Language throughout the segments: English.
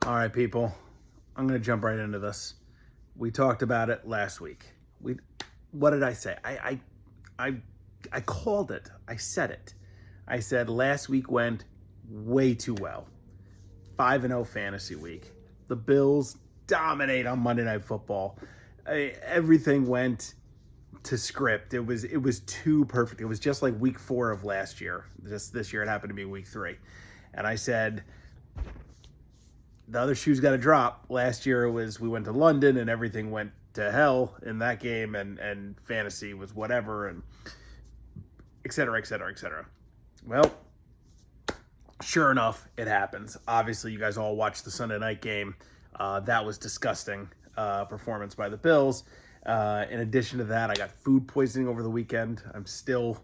All right, people. I'm going to jump right into this. We talked about it last week. What did I say? I called it. I said it. I said last week went way too well. 5-0 fantasy week. The Bills dominate on Monday Night Football. Everything went to script. It was too perfect. It was just like week 4 of last year. Just this year, it happened to be week 3. And I said, the other shoe's got to drop. Last year we went to London and everything went to hell in that game, and fantasy was whatever, and et cetera, et cetera, et cetera. Well, sure enough, it happens. Obviously, you guys all watched the Sunday night game. That was disgusting performance by the Bills. In addition to that, I got food poisoning over the weekend. I'm still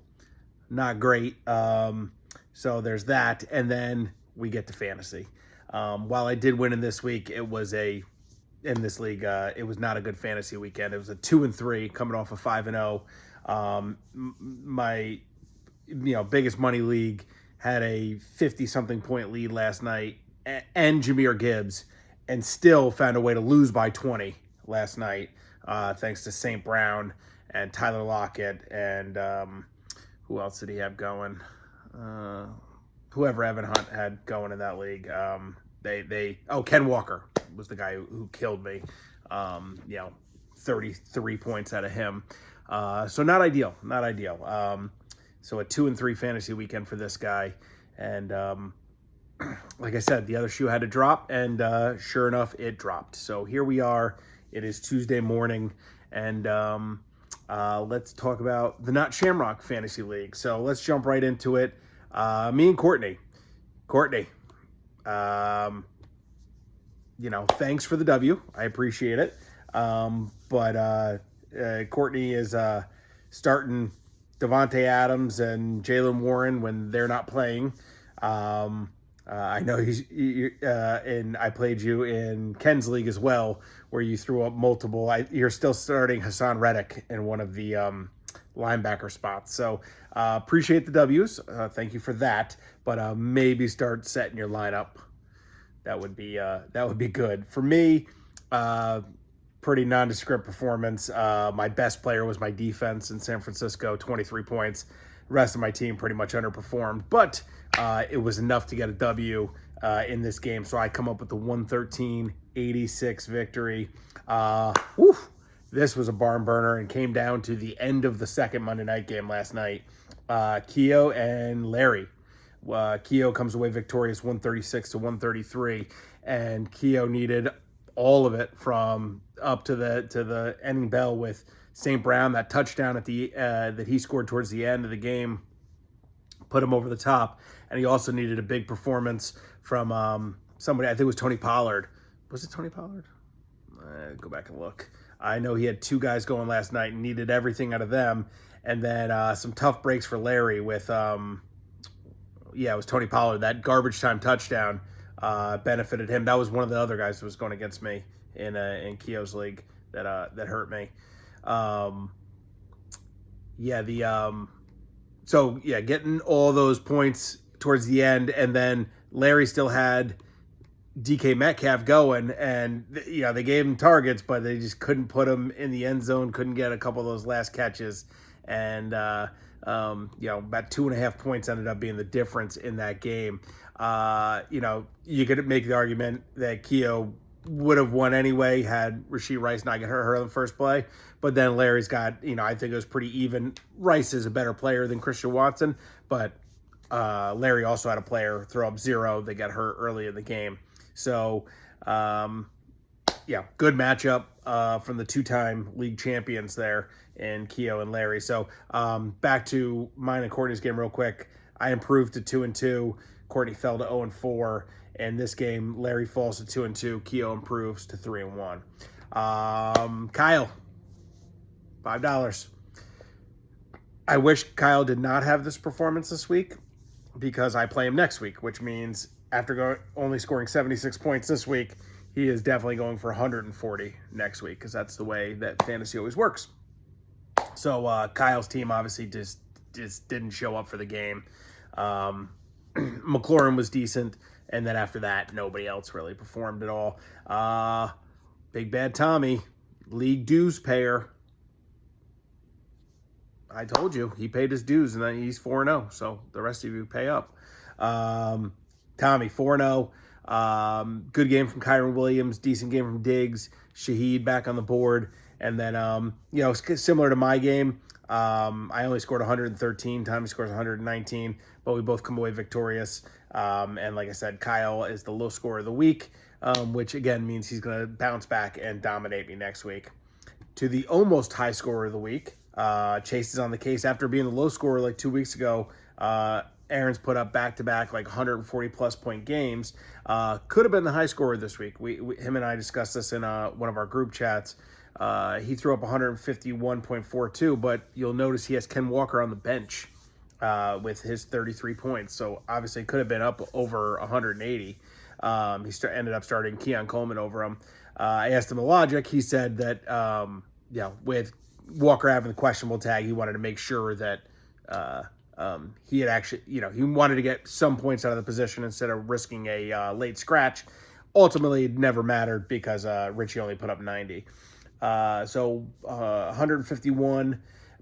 not great. So there's that. And then we get to fantasy. While I did win in this week, it was not a good fantasy weekend. It was a 2-3 coming off a 5-0. My biggest money league had a 50-something point lead last night and Jahmyr Gibbs, and still found a way to lose by 20 last night, thanks to St. Brown and Tyler Lockett and who else did he have going? Whoever Evan Hunt had going in that league. Ken Walker was the guy who killed me. 33 points out of him. So not ideal. So a 2-3 fantasy weekend for this guy. And like I said, the other shoe had to drop, and sure enough, it dropped. So here we are. It is Tuesday morning, and let's talk about the Not Shamrock Fantasy League. So let's jump right into it. Me and Courtney. Thanks for the W. I appreciate it. But Courtney is starting Devontae Adams and Jaylen Warren when they're not playing. I know and I played you in Ken's league as well, where you threw up multiple. You're still starting Hassan Reddick in one of the linebacker spots. So appreciate the W's. Thank you for that. But maybe start setting your lineup. That would be good for me. Pretty nondescript performance. My best player was my defense in San Francisco, 23 points. The rest of my team pretty much underperformed, but it was enough to get a W in this game. So I come up with the 113-86 victory. This was a barn burner and came down to the end of the second Monday night game last night. Keo and Larry. Keo comes away victorious 136-133, and Keo needed all of it from up to the ending bell with St. Brown, that touchdown at the that he scored towards the end of the game, put him over the top. And he also needed a big performance from somebody. I think it was Tony Pollard. Was it Tony Pollard? Go back and look. I know he had 2 guys going last night and needed everything out of them. And then some tough breaks for Larry with, it was Tony Pollard. That garbage time touchdown benefited him. That was one of the other guys who was going against me in Keo's league that hurt me. Getting all those points towards the end, and then Larry still had DK Metcalf going, and they gave him targets, but they just couldn't put him in the end zone, couldn't get a couple of those last catches, and about 2.5 points ended up being the difference in that game. You could make the argument that Keo would have won anyway had Rashee Rice not get hurt on the first play. But then Larry's got, I think it was pretty even. Rice is a better player than Christian Watson, but Larry also had a player throw up 0 that got hurt early in the game. So, good matchup from the 2-time league champions there in Keo and Larry. So back to mine and Courtney's game real quick. I improved to 2-2. Courtney fell to 0-4. In this game, Larry falls to 2-2. Keo improves to 3-1. Kyle, $5. I wish Kyle did not have this performance this week, because I play him next week, which means after only scoring 76 points this week, he is definitely going for 140 next week, because that's the way that fantasy always works. So Kyle's team obviously just didn't show up for the game. McLaurin was decent. And then after that, nobody else really performed at all. Big Bad Tommy, league dues payer. I told you, he paid his dues, and then he's 4-0. So the rest of you pay up. Tommy, 4-0. Good game from Kyron Williams. Decent game from Diggs. Shaheed back on the board. And then, similar to my game, I only scored 113. Tommy scores 119. But we both come away victorious. And like I said, Kyle is the low scorer of the week, which, again, means he's going to bounce back and dominate me next week. To the almost high scorer of the week, Chase is on the case. After being the low scorer like 2 weeks ago, Aaron's put up back-to-back like 140-plus point games. Could have been the high scorer this week. Him and I discussed this in one of our group chats. He threw up 151.42, but you'll notice he has Ken Walker on the bench with his 33 points. So obviously could have been up over 180. He ended up starting Keon Coleman over him. I asked him the logic. He said that, with Walker having the questionable tag, he wanted to make sure that he had actually, he wanted to get some points out of the position instead of risking a late scratch. Ultimately, it never mattered because Richie only put up 90. 151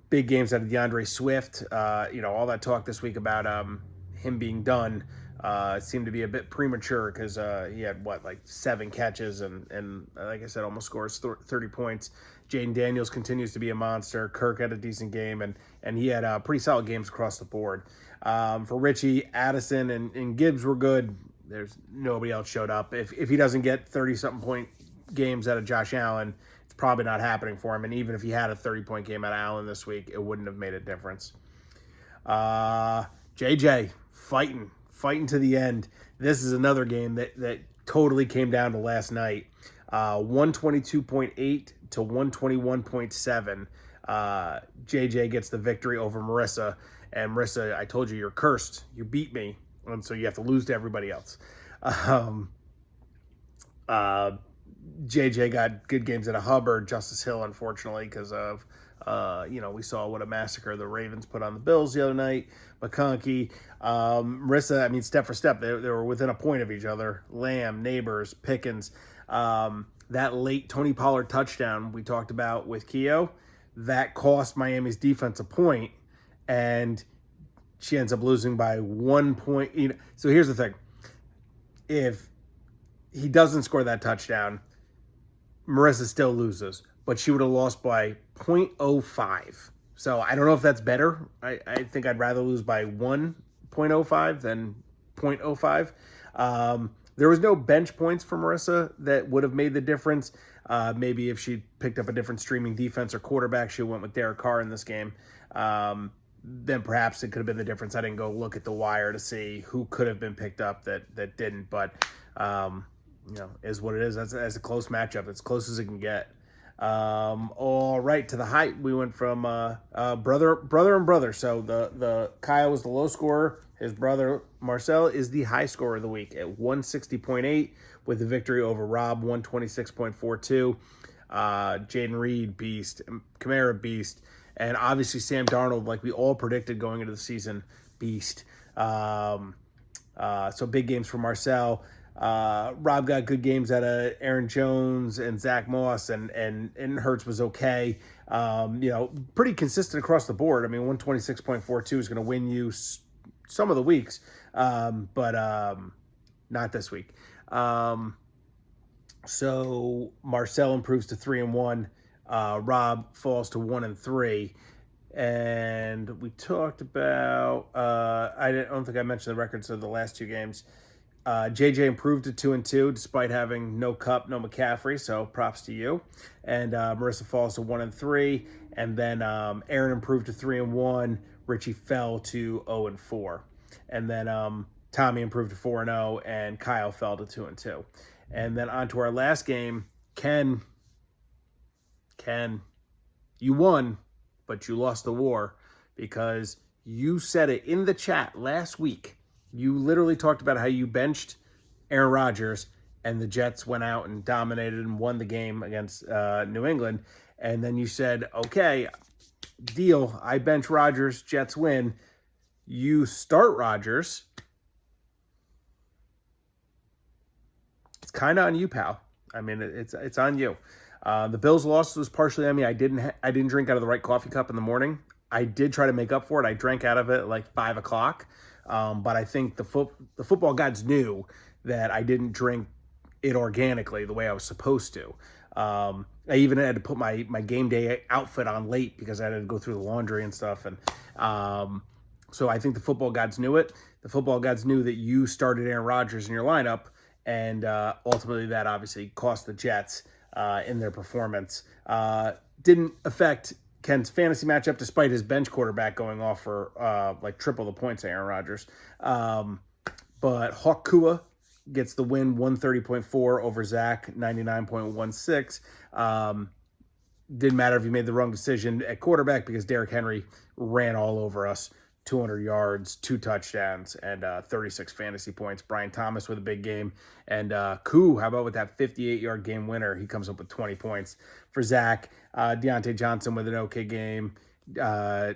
big games out of DeAndre Swift. All that talk this week about him being done seemed to be a bit premature because he had 7 catches and like I said, almost scores 30 points. Jaden Daniels continues to be a monster. Kirk had a decent game and he had pretty solid games across the board. For Richie, Addison and Gibbs were good. There's nobody else showed up. If he doesn't get 30-something point games out of Josh Allen, it's probably not happening for him. And even if he had a 30-point game out of Allen this week, it wouldn't have made a difference. JJ, fighting to the end. This is another game that totally came down to last night. 122.8 to 121.7. JJ gets the victory over Marissa. And Marissa, I told you, you're cursed. You beat me. And so you have to lose to everybody else. JJ got good games out of Hubbard, Justice Hill, unfortunately, because of, we saw what a massacre the Ravens put on the Bills the other night. McConkey, Marissa, step for step, they were within a point of each other. Lamb, Neighbors, Pickens. That late Tony Pollard touchdown we talked about with Keogh, that cost Miami's defense a point, and she ends up losing by 1 point. So here's the thing. If he doesn't score that touchdown, Marissa still loses, but she would have lost by 0.05. So I don't know if that's better. I think I'd rather lose by 1.05 than 0.05. There was no bench points for Marissa that would have made the difference. Maybe if she picked up a different streaming defense or quarterback, she went with Derek Carr in this game. Then perhaps it could have been the difference. I didn't go look at the wire to see who could have been picked up that didn't, but is what it is. That's a close matchup, as close as it can get. All right, to the height, we went from brother and brother. So the Kyle was the low scorer. His brother Marcel is the high scorer of the week at 160.8 with the victory over Rob, 126.42. Jaden Reed, beast. Kamara, beast. And obviously Sam Darnold, like we all predicted going into the season, beast. So big games for Marcel. Rob got good games out of Aaron Jones and Zach Moss, and Hurts was okay. Pretty consistent across the board. 126.42 is going to win you some of the weeks, but not this week. So Marcel improves to 3-1. Rob falls to 1-3. And we talked about, I don't think I mentioned the records of the last 2 games. JJ improved to 2-2 despite having no Cup, no McCaffrey, so props to you. And Marissa falls to 1-3, and then Aaron improved to 3-1. Richie fell to 0-4, and then Tommy improved to 4-0, and Kyle fell to 2-2. And then on to our last game, Ken, you won, but you lost the war because you said it in the chat last week. You literally talked about how you benched Aaron Rodgers and the Jets went out and dominated and won the game against New England. And then you said, okay, deal. I bench Rodgers, Jets win. You start Rodgers. kind of on you, pal. I mean, it's on you. The Bills loss was partially on me. I didn't drink out of the right coffee cup in the morning. I did try to make up for it. I drank out of it at like 5 o'clock. But I think the football gods knew that I didn't drink it organically the way I was supposed to. I even had to put my game day outfit on late because I had to go through the laundry and stuff. And so I think the football gods knew it. The football gods knew that you started Aaron Rodgers in your lineup, and ultimately that obviously cost the Jets in their performance. Didn't affect Ken's fantasy matchup despite his bench quarterback going off for like triple the points of Aaron Rodgers. But Hawk Kua gets the win, 130.4 over Zach, 99.16. Didn't matter if you made the wrong decision at quarterback because Derrick Henry ran all over us. 200 yards, 2 touchdowns, and 36 fantasy points. Brian Thomas with a big game. And Koo, how about with that 58-yard game winner? He comes up with 20 points. For Zach, Deontay Johnson with an okay game. A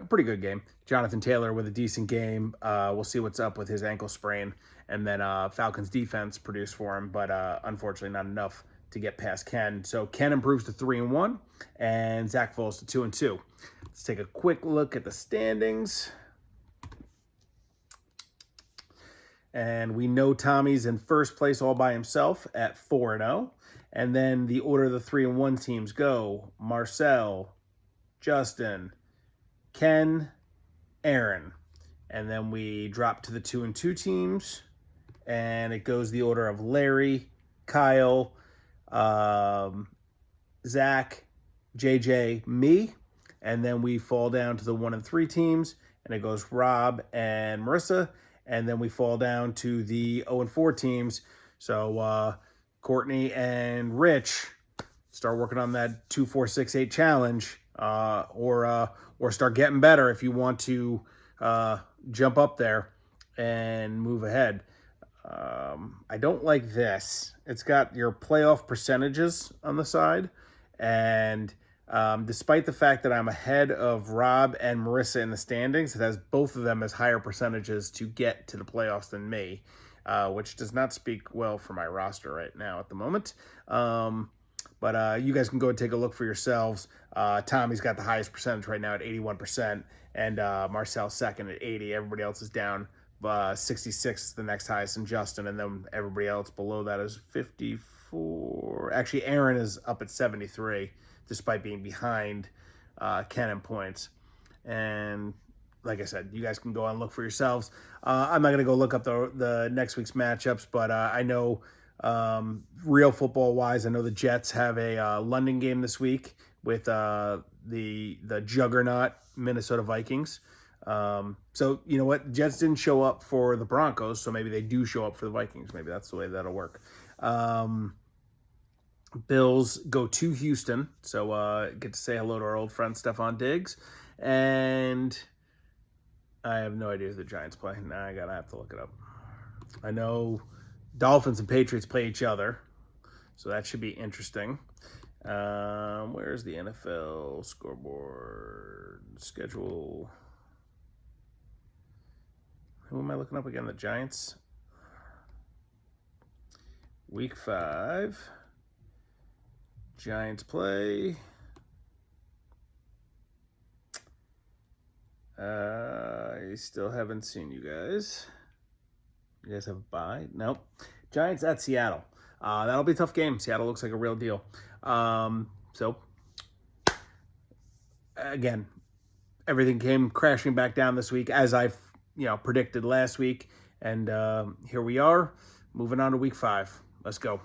pretty good game. Jonathan Taylor with a decent game. We'll see what's up with his ankle sprain. And then Falcons defense produced for him, but unfortunately not enough to get past Ken. So Ken improves to 3-1, and Zach falls to 2-2. Let's take a quick look at the standings. And we know Tommy's in first place all by himself at 4-0. And then the order of the 3-1 teams go: Marcel, Justin, Ken, Aaron. And then we drop to the 2-2 teams. And it goes the order of Larry, Kyle, Zach, JJ, me. And then we fall down to the 1-3 teams. And it goes Rob and Marissa. And then we fall down to the 0-4 teams. So Courtney and Rich start working on that 2-4-6-8 challenge, or start getting better if you want to jump up there and move ahead. I don't like this. It's got your playoff percentages on the side, and despite the fact that I'm ahead of Rob and Marissa in the standings, it has both of them as higher percentages to get to the playoffs than me, which does not speak well for my roster right now at the moment. But you guys can go and take a look for yourselves. Tommy's got the highest percentage right now at 81%, and Marcel's second at 80%. Everybody else is down. 66 is the next highest, and Justin, and then everybody else below that is 54. Actually, Aaron is up at 73, despite being behind Ken in points. And like I said, you guys can go and look for yourselves. I'm not going to go look up the next week's matchups, but I know real football-wise, I know the Jets have a London game this week with the juggernaut Minnesota Vikings. So, you know what? Jets didn't show up for the Broncos, so maybe they do show up for the Vikings. Maybe that's the way that'll work. Bills go to Houston, so get to say hello to our old friend Stephon Diggs. And I have no idea who the Giants play. Now I gotta have to look it up. I know Dolphins and Patriots play each other, so that should be interesting. Where's the NFL scoreboard schedule? Who am I looking up again? The Giants. Week 5. Giants play. I still haven't seen you guys. You guys have a bye? Nope. Giants at Seattle. That'll be a tough game. Seattle looks like a real deal. So, again, everything came crashing back down this week as I've predicted last week. And here we are, moving on to week 5. Let's go.